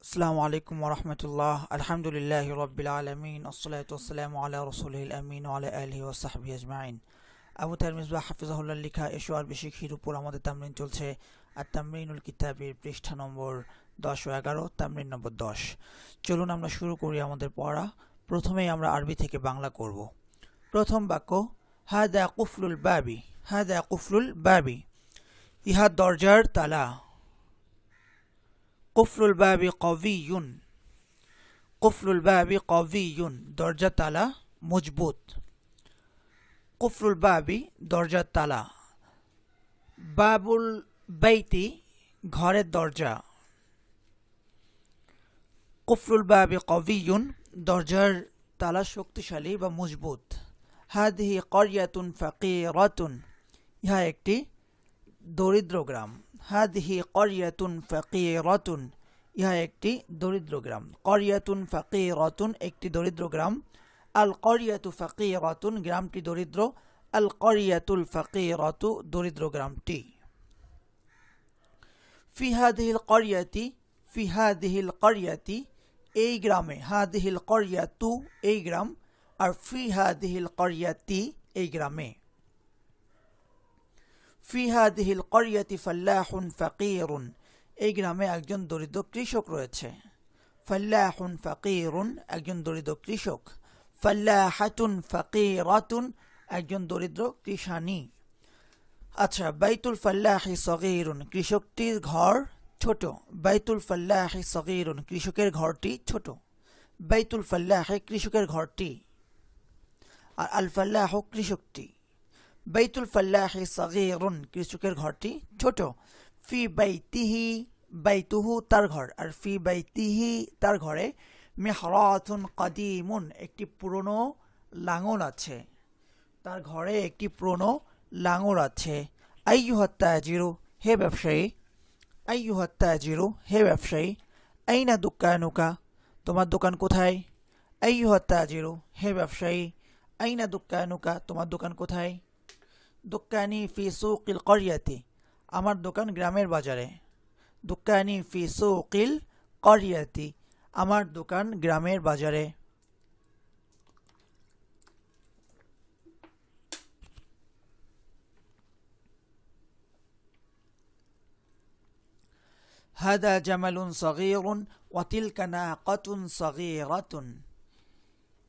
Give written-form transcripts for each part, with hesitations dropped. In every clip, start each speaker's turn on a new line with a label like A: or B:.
A: আসসালামু আলাইকুম ওরহমতুল্লাহ আলহামদুলিল্লাহ রব্বিল আলমিন আসসালাতু ওয়াসসালামু আলা রাসূলিল আমিন ওয়া আলা আলিহি ওয়া সাহবিহি আজমাইন। আবু তাহের মিসবাহ হাফিজাহুল্লাহ লিখা এশো আরবি শিখির উপর আমাদের তামরিন চলছে। আর তামরিনুল কিতাবের পৃষ্ঠা নম্বর 10 ও 11, তামরিন নম্বর 10। চলুন আমরা শুরু করি আমাদের পড়া। প্রথমেই আমরা আরবি থেকে বাংলা করব। প্রথম বাক্য, হাদা কুফলুল বাবি। হাদা কুফলুল বাবি, ইহা দরজার তালা। কুফলুল বাবি কওয়িয়ুন। কুফলুল বাবি কওয়িয়ুন, দরজা তালা মজবুত। কুফলুল বাবি, দরজার তালা। বাবুল বাইতি, ঘরের দরজা। কুফলুল বাবি কওয়িয়ুন, দরজার তালা শক্তিশালী বা মজবুত। হাদিহি ক্বরিয়াতুন ফাকিরাতুন, ইহা একটি দরিদ্র গ্রাম। হাদিহি ক্বরিয়াতুন ফাকিরাতুন, ইহা একটি দরিদ্র গ্রাম। ক্বরিয়াতুন ফাকিরাতুন, একটি দরিদ্র গ্রাম। আল ক্বরিয়াতু ফাকিরাতুন, গ্রামটি দরিদ্র। আল ক্বরিয়াতুল ফাকিরাতু, দরিদ্র গ্রামটি। ফি হাদিহিল ক্বরিয়াতি, ফি হাদিহিল ক্বরিয়াতি, এই গ্রামে। হাদিহিল ক্বরিয়াতু, এই গ্রাম। আর ফি হাদিহিল ক্বরিয়াতি, এই গ্রামে। ফি হাদিহিল ক্বরিয়াতি ফাল্লাহুন ফাকিরুন, এই গ্রামে একজন দরিদ্র কৃষক রয়েছে। ফাল্লাহুন ফাকিরুন, একজন দরিদ্র কৃষক। ফাল্লাহাতুন ফাকিরাতুন, একজন দরিদ্র কৃষানী। আচ্ছা, বাইতুল ফাল্লাহি সগীরুন, কৃষকটির ঘর ছোট। বাইতুল ফাল্লাহি সগীরুন, কৃষকের ঘরটি ছোট। বাইতুল ফাল্লাহি, কৃষকের ঘরটি। আর আল ফাল্লাহ, কৃষকটি। বাইতুল ফাল্লাহি সগীরুন, কৃষকের ঘরটি ছোট। ফি বাইতিহি, বাইতুহু, তার ঘর। আর ফি বাইতিহি, তার ঘরে। মিহরাতুন কাদিমুন, একটি পুরনো লাঙল আছে। তার ঘরে একটি পুরনো লাঙল আছে। আইয়ুহাত তাজিরু, হে ব্যবসায়ী। আইয়ুহাত তাজিরু, হে ব্যবসায়ী। আইনা দুক্কানুকা, তোমার দোকান কোথায়? আইয়ুহাত তাজিরু, হে ব্যবসায়ী। আইনা দুক্কানুকা, তোমার দোকান কোথায়? দুক্কানি ফি সুকিল ক্বরিয়াতি, আমার দোকান গ্রামের বাজারে। দুক্কানি ফি সুকিল ক্বরিয়াতি, আমার দোকান গ্রামের বাজারে। হাদা জামালুন সগীরুন ওয়া তিলকা নাকাতুন সগীরাতুন,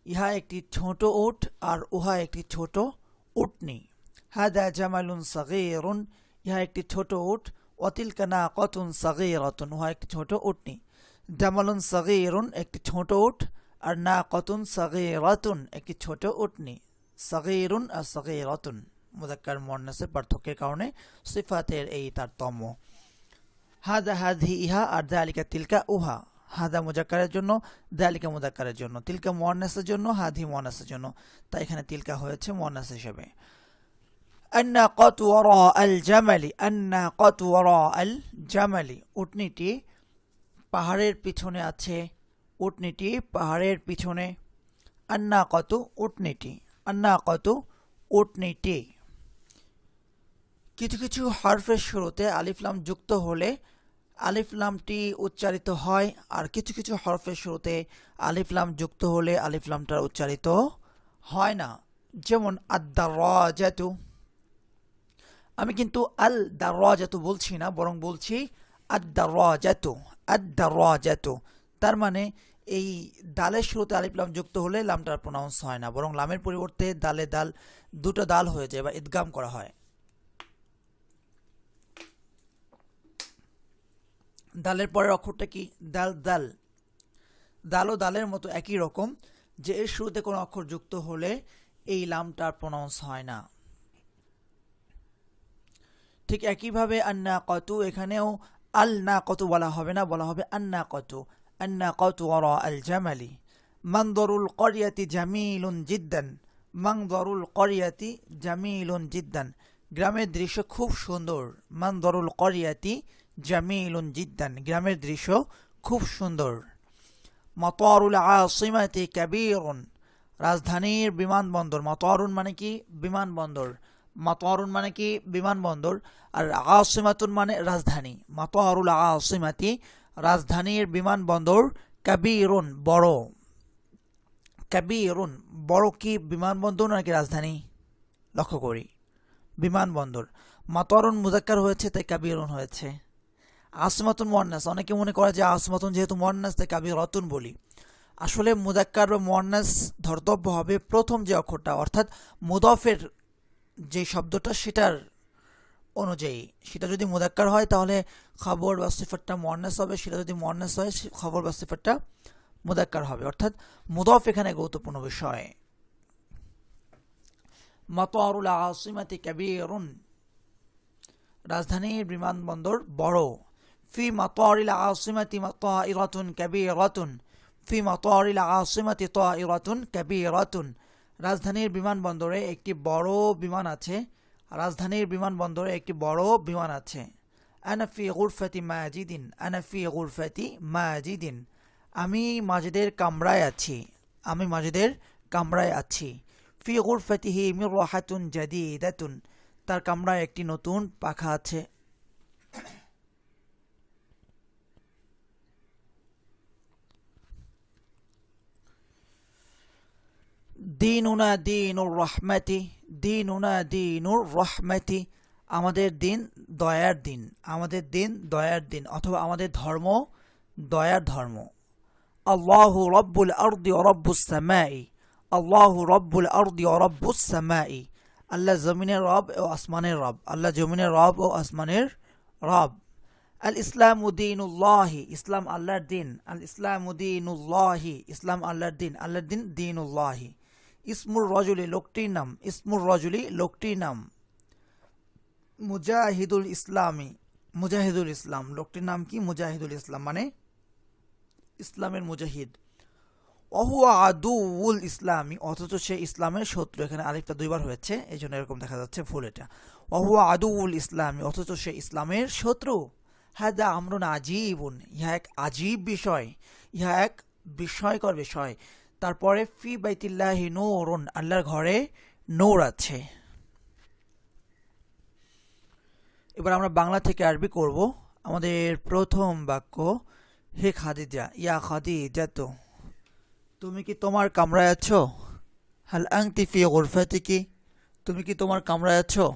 A: ইহা একটি ছোট উট আর উহা একটি ছোট উটনি। হাদা জামালুন সগীরুন, ইহা একটি ছোট উট। ওয়া তিলকা নাকাতুন সগীরাতুন, উহা একটি ছোট উটনি। জামালুন সগীরুন, একটি ছোট উট। আর নাকাতুন সগীরাতুন, একটি ছোট উটনি। সগীরুন আর সগীরাতুন মুযাক্কার মুয়ান্নাসের পার্থক্যের কারণে সিফাতের এই তারতম্য। হাদা হাদিহি, ইহা। আর যালিকা তিলকা, উহা। হাদা মুযাক্কারের জন্য, যালিকা মুযাক্কারের জন্য। তিলকা মুয়ান্নাসের জন্য, হাদিহি মুয়ান্নাসের জন্য। তাই এখানে তিলকা হয়েছে মুয়ান্নাস হিসেবে। আন্নাকাতু ওয়ারা আল জামালি, আন্নাকাতু ওয়ারা আল জামালি, উটনিটি পাহাড়ের পিছনে আছে। উটনিটি পাহাড়ের পিছনে। আন্নাকাতু, উটনিটি। আন্নাকাতু, উটনিটি। কিছু কিছু হরফের শুরুতে আলিফ লাম যুক্ত হলে আলিফ লামটি উচ্চারিত হয়। আর কিছু কিছু হরফের শুরুতে আলিফ লাম যুক্ত হলে আলিফ লামটা উচ্চারিত হয় না। যেমন আদ-দারাজাতু, আমি কিন্তু আল দারাজাতু বলছি না, বরং বলছি আদ-দারাজাতু। আদ-দারাজাতু, তার মানে এই দালের শুরুতে আলিফ লাম যুক্ত হলে লামটার প্রোনাউন্স হয় না, বরং লামের পরিবর্তে দালে দাল, দুটো দাল হয়ে যায় বা ইদগাম করা হয়। দালের পরের অক্ষরটা কি? দাল। দাল, দাল ও দালের মতো একই রকম, যে এর শুরুতে কোনো অক্ষর যুক্ত হলে এই লামটার প্রোনাউন্স হয় না। ঠিক একইভাবে আন্নাকাতু, এখানেও আল নাকাতু বলা হবে না, বলা হবে আন্নাকাতু। আন্নাকাতু ওয়ারা আল জামালি। মানদরুল ক্বরিয়াতি জামিলুন জিদ্দান। মানদরুল ক্বরিয়াতি জামিলুন জিদ্দান, গ্রামের দৃশ্য খুব সুন্দর। মানদরুল ক্বরিয়াতি জামিলুন জিদ্দান, গ্রামের দৃশ্য খুব সুন্দর। মাতারুল আসিমাতি কাবীরুন, রাজধানীর বিমানবন্দর। মাতারুন মানে কি? বিমানবন্দর। মাতারুন মানে কি? বিমানবন্দর। আর আসিমাতুন মানে রাজধানী। মাতারুল আসিমাতি, রাজধানীর বিমানবন্দর কাবীরুন বড়। কাবীরুন বড় কি বিমানবন্দর নাকি রাজধানী? লক্ষ্য করি বিমানবন্দর। মাতারুন মুজাক্কার হয়েছে তাই কাবীরুন হয়েছে। আসমাতুন মুয়ান্নাস, অনেকে মনে করে যে আসমাতুন যেহেতু মুয়ান্নাস তাই কাবীরাতুন বলি। আসলে মুজাক্কার বা মুয়ান্নাস ধর্তব্য হবে প্রথম যে অক্ষরটা, অর্থাৎ মুদাফের যে শব্দটা সেটার অনুযায়ী। সেটা যদি মুজাক্কার হয় তাহলে খবর বা সিফাতটা মুয়ান্নাস হবে, সেটা যদি মুয়ান্নাস হয় খবর বা সিফাতটা মুজাক্কার হবে, অর্থাৎ মুদাফ এখানে গুরুত্বপূর্ণ বিষয়। মাতারুল আসিমাতি কাবীরুন, রাজধানীর বিমানবন্দর বড়। ফি মাতারিল আসিমাতি তাইরাতুন কাবীরাতুন, ফি মাতারিল আসিমাতি তাইরাতুন কাবীরাতুন, রাজধানীর বিমানবন্দরে একটি বড় বিমান আছে। রাজধানীর বিমানবন্দরে একটি বড় বিমান আছে। আনা ফি গুরফাতি মাজিদিন, আনা ফি গুরফাতি মাজিদিন, আমি মাজিদের কামরায় আছি, আমি মাজিদের কামরায় আছি। ফি গুরফাতিহি মিররাহাতুন জাদীদাতুন, তার কামরায় একটি নতুন পাখা আছে। দীনুনা দীনুর রহমাতি, দীনুনা দীনুর রহমাতি, আমাদের দিন দয়ার দিন, আমাদের দিন দয়ার দিন, অথবা আমাদের ধর্ম দয়ার ধর্ম। আল্লাহু রব্বুল আরদি ওয়া রব্বুস সামাই, আল্লাহু রব্বুল আরদি ওয়া রব্বুস সামাই, আল্লাহ জমিনের রব ও আসমানের রব, আল্লাহ জমিনের রব ও আসমানের রব। আল ইসলামু দীনুল্লাহি, ইসলাম আল্লাহর দিন, আল ইসলামু দীনুল্লাহি, ইসলাম আল্লাহর দিন, আল্লাহর দিন দীনুল্লাহি। ইসমুর রজুলি, লোকটির নাম, ইসমুর রজুলি, লোকটির নাম। মুজাহিদুল ইসলামি, মুজাহিদুল ইসলাম, লোকটির নাম কি? মুজাহিদুল ইসলাম, মানে ইসলামের মুজাহিদ। ওহুয়া আদুউল ইসলামি, অথচ সে ইসলামের শত্রু। এখানে আলিফটা দুইবার হয়েছে এই জন্য এরকম দেখা যাচ্ছে ফুল এটা। ওহুয়া আদুউল ইসলামি, অথচ সে ইসলামের শত্রু। হাদা আমরুন আজীবুন, ইহা এক আজীব বিষয়, ইহা এক বিস্ময়কর বিষয়। তারপরে ফি বাইতিল্লাহি নূরুন, আল্লাহর ঘরে নূর আছে। এবার আমরা বাংলা থেকে আরবি করব। আমাদের প্রথম বাক্য, হে খাদিজা, ইয়া খাদিজা, তো তুমি কি তোমার কামরায় আছো? হাল আনতি ফি গুরফাতিকি, তুমি কি তোমার কামরায় আছো?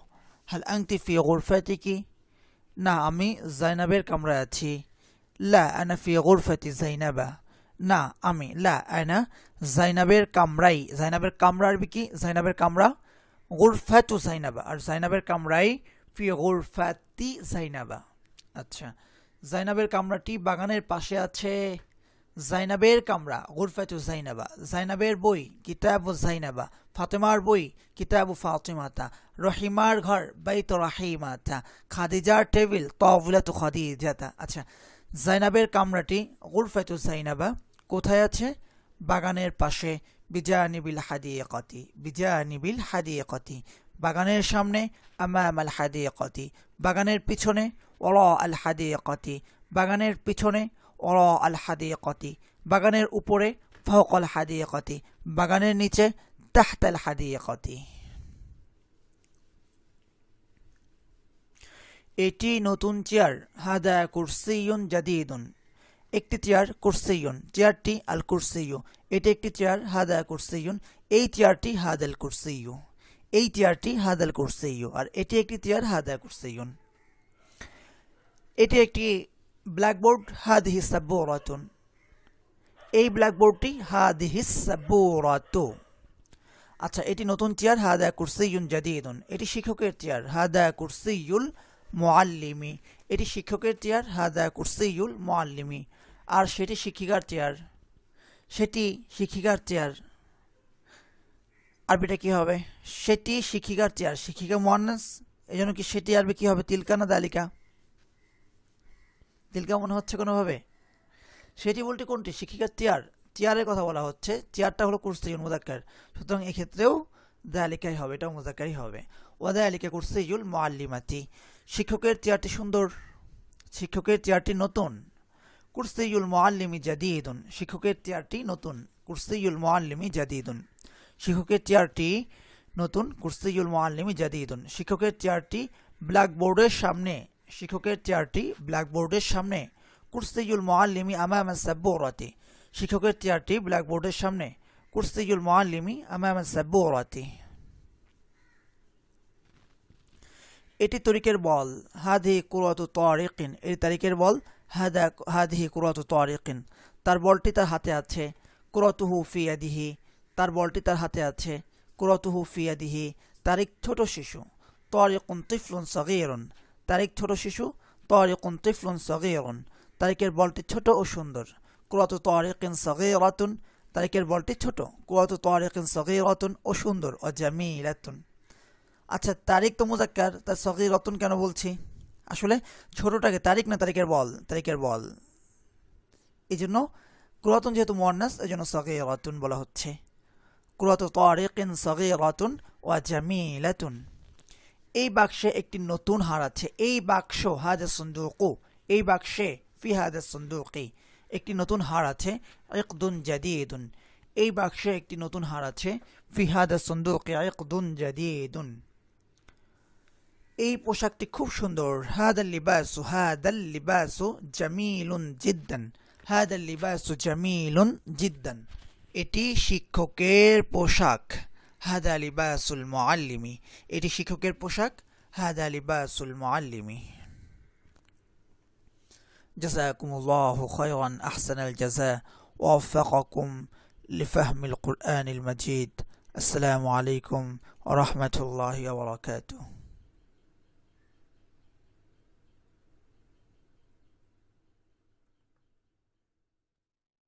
A: হাল আনতি ফি গুরফাতিকি, না আমি জাইনাবের কামরায় আছি। লা আনা ফি গুরফাতি জাইনাবা, না আমি, লা আনা জাইনাবের কামরাই, জাইনাবের কামরা আরবি কি? জাইনাবের কামরা গুরফাতু জাইনাবা, আর জাইনাবের কামরাই ফি গুরফাতি জাইনাবা। আচ্ছা, জাইনাবের কামরাটি বাগানের পাশে আছে। জাইনাবের কামরা গুরফাতু জাইনাবা, জাইনাবের বই কিতাবু জাইনাবা, ফাতেমার বই কিতাবু ফাতিমাতা, রহিমার ঘর বাইত রাহিমাতা, খাদিজার টেবিল তাওলাতু খাদিজাতা। আচ্ছা, জাইনাবের কামরাটি গুরফাতু জাইনাবা কোথায় আছে? বাগানের পাশে। বিজানিবিল হাদিকাতি, বিজানিবিল হাদিকাতি, বাগানের সামনে। আমামাল হাদিকাতি, বাগানের পিছনে। ওরা আল হাদিকাতি, বাগানের পিছনে। ওরা আল হাদিকাতি, বাগানের উপরে। ফাওকাল হাদিকাতি, বাগানের নিচে। তাহতাল হাদিকাতি। এটি নতুন চেয়ার। হাদা কুরসিয়ুন জাদিদুন, একটি চেয়ার। কুরসিয়ুন, চেয়ারটি। আল কুরসিয়ু, এটি একটি চেয়ার। হাদা কুরসিয়ুন, এই চেয়ারটি। হাদাল কুরসিয়ু, এই চেয়ারটি। হাদাল কুরসিয়ু, আর এটি একটি চেয়ার। হাদা কুরসিয়ুন। এটি একটি ব্ল্যাকবোর্ড। হাদিহি সাব্বুরাতুন, এই ব্ল্যাকবোর্ডটি। হাদিহি সাব্বুরাতু। আচ্ছা, এটি নতুন চেয়ার। হাদা কুরসিয়ুন জাদিদুন, এটি শিক্ষকের চেয়ার। হাদা কুরসিয়ুল মুআল্লিমি, এটি শিক্ষকের চেয়ার। হাদা কুরসিয়ুল মুআল্লিমি, আর সেটি শিক্ষিকার চেয়ার, সেটি শিক্ষিকার চেয়ার। আরবিটা কি হবে? সেটি শিক্ষিকার চেয়ার, শিক্ষিকা মুয়ান্নাস, এজন্য কি সেটি আরবি কি হবে? তিলকা না দালিকা? তিলকা মনে হচ্ছে কোনোভাবে। সেটি বলতে কোনটি? শিক্ষিকার চেয়ার, চেয়ারের কথা বলা হচ্ছে। চেয়ারটা হলো কুরসিয়ুন মুযাক্কার, সুতরাং এক্ষেত্রেও দালিকাই হবে, এটাও মুযাক্কারই হবে। ওয়াদালিকা কুরসিয়ুল মুআল্লিমাতি, শিক্ষকের চেয়ারটি সুন্দর, শিক্ষকের চেয়ারটি নতুন। কুরসিয়ুল মুআল্লিমি জাদিদুন, শিক্ষকের চেয়ারটি নতুন। কুরসিয়ুল মুআল্লিমি জাদিদুন, শিক্ষকের চেয়ারটি নতুন। কুরসিয়ুল মুআল্লিমি জাদিদুন, শিক্ষকের চেয়ারটি ব্ল্যাকবোর্ডের সামনে, শিক্ষকের চেয়ারটি ব্ল্যাকবোর্ডের সামনে। কুরসিয়ুল মুআল্লিমি আমামা সাব্বুরাতি, শিক্ষকের চেয়ারটি ব্ল্যাকবোর্ডের সামনে। কুরসিয়ুল মুআল্লিমি আমামা সাব্বুরাতি। এটি তরিকের বল। হাদিহি কুরাতু তারিকিন, এটি তারিকের বল। হাদিহি কুরাতু তারিকিন, তার বলটি তার হাতে আছে। কুরাতুহু ফি ইয়াদিহি, তার বলটি তার হাতে আছে। কুরাতুহু ফি ইয়াদিহি, তারিক ছোট শিশু। তারিকুন তিফলুন সগীরুন, তারিক ছোট শিশু। তারিকুন তিফলুন সগীরুন, তারিকের বলটি ছোট ও সুন্দর। কুরাতু তারিকিন সগীরাতুন, তারিকের বলটি ছোট। কুরাতু তারিকিন সগীরাতুন, ও সুন্দর। ও জামিলাতুন। আচ্ছা, তারিক তো মুজাক্কার, তার সগীরাতুন কেন বলছি? আসলে ছোটটাকে তারিক না তারিকের বল, তারিকের বল। এই জন্য কুরাতুন যেহেতু মুয়ান্নাস, এই জন্য সগীরাতুন বলা হচ্ছে। কুরাতু তারিকিন সগীরাতুন ওয়া জামিলাতুন। এই বাক্সে একটি নতুন হার আছে। এই বাক্স, হাদা সুন্দুকু, এই বাক্সে, ফি হাদা সুন্দুকি, একটি নতুন হার আছে। ইকদুন জাদীদুন, এই বাক্সে একটি নতুন হার আছে। ফি হাদা সুন্দুকি ইকদুন জাদীদুন। এই পোশাকটি খুব সুন্দর। হাদাল লিবাসু জামিলুন জিদ্দান, হাদাল লিবাসু জামিলুন জিদ্দান, এটি শিক্ষকের পোশাক। হাদা লিবাসুল মুআল্লিমি, এটি শিক্ষকের পোশাক। হাদা লিবাসুল মুআল্লিমি। জাযাকুমুল্লাহু খায়রান আহসানাল জাযা ওয়া ওয়াফাকাকুম লিফাহমিল কুরআনিল মাজিদ। আসসালামু আলাইকুম ওয়া রাহমাতুল্লাহি ওয়া বারাকাতুহু।